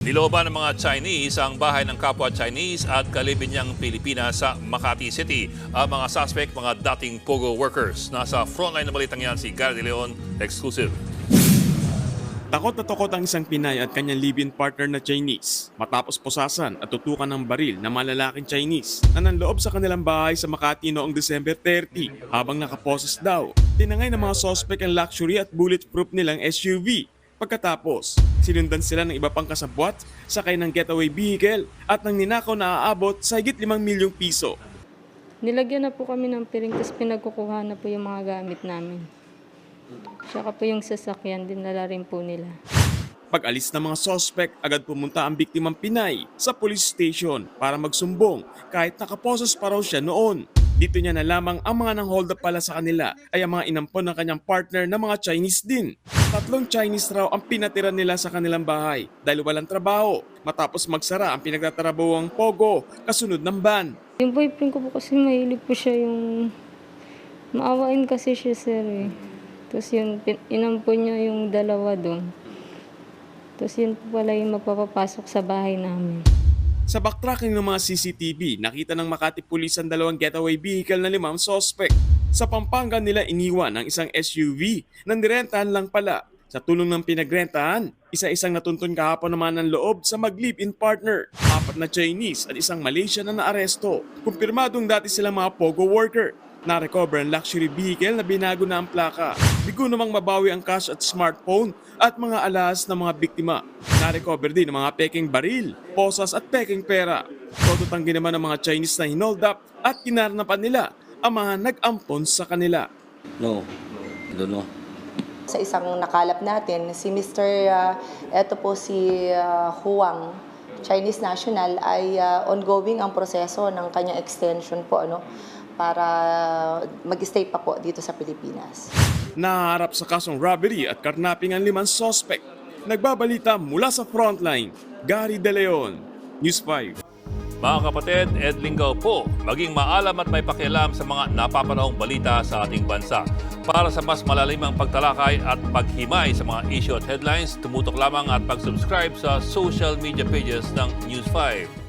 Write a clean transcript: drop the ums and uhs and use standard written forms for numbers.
Niloban ng mga Chinese ang bahay ng kapwa Chinese at kalibin niyang Pilipinas sa Makati City. Ang mga suspect, mga dating POGO workers. Nasa frontline na balitang yan si Gary De Leon, exclusive. Takot na takot ang isang Pinay at kanyang live-in partner na Chinese matapos pusasan at tutukan ng baril na malalaking Chinese na nanloob sa kanilang bahay sa Makati noong December 30 habang nakaposes daw. Tinangay ng mga suspect ang luxury at bulletproof nilang SUV. Pagkatapos, sinundan sila ng iba pang kasabwat, sakay ng getaway vehicle at nang ninakaw na aabot sa higit 5 milyong piso. Nilagyan na po kami ng piring, tapos pinagkukuha na po yung mga gamit namin. Tsaka po yung sasakyan, dinala rin po nila. Pag-alis ng mga suspect, agad pumunta ang biktimang Pinay sa police station para magsumbong kahit nakaposes pa raw siya noon. Dito niya na lamang ang mga nang-hold up pala sa kanila ay ang mga inampon ng kanyang partner na mga Chinese din. 3 Chinese raw ang pinatira nila sa kanilang bahay dahil walang trabaho matapos magsara ang pinagtatrabuhang POGO kasunod ng ban. Yung boyfriend ko po kasi mahilig po siya yung... Maawain kasi siya, sir eh. Tapos yun, inampon niya yung 2 doon. Tapos yun po pala yung mapapapasok sa bahay namin. Sa backtracking ng mga CCTV, nakita ng Makati Police ang 2 getaway vehicle na 5 suspect. Sa Pampanga nila iniwan ang isang SUV na nirentahan lang pala. Sa tulong ng pinagrentahan, isa-isang natuntun kahapon naman ng loob sa mag-live-in partner. 4 na Chinese at isang Malaysian na naaresto. Kumpirmadong dati silang mga POGO worker. Na-recover ang luxury vehicle na binago na ang plaka. Bigo namang mabawi ang cash at smartphone at mga alahas ng mga biktima. Na-recover din ang mga peking baril, posas at peking pera. Tototanggi naman ng mga Chinese na hinold up at kinarnapan nila ang mga nag-ampon sa kanila. No, I don't know. Sa isang nakalap natin, si Mr. Eto po si Huang, Chinese national, ay ongoing ang proseso ng kanyang extension po para mag-stay pa po dito sa Pilipinas. Naharap sa kasong robbery at karnaping ang 5 suspect. Nagbabalita mula sa frontline, Gary De Leon, News 5. Mga kapatid, Ed Lingaw po, maging maalam at may pakialam sa mga napapanahong balita sa ating bansa. Para sa mas malalimang pagtalakay at paghimay sa mga issue at headlines, tumutok lamang at pag-subscribe sa social media pages ng News 5.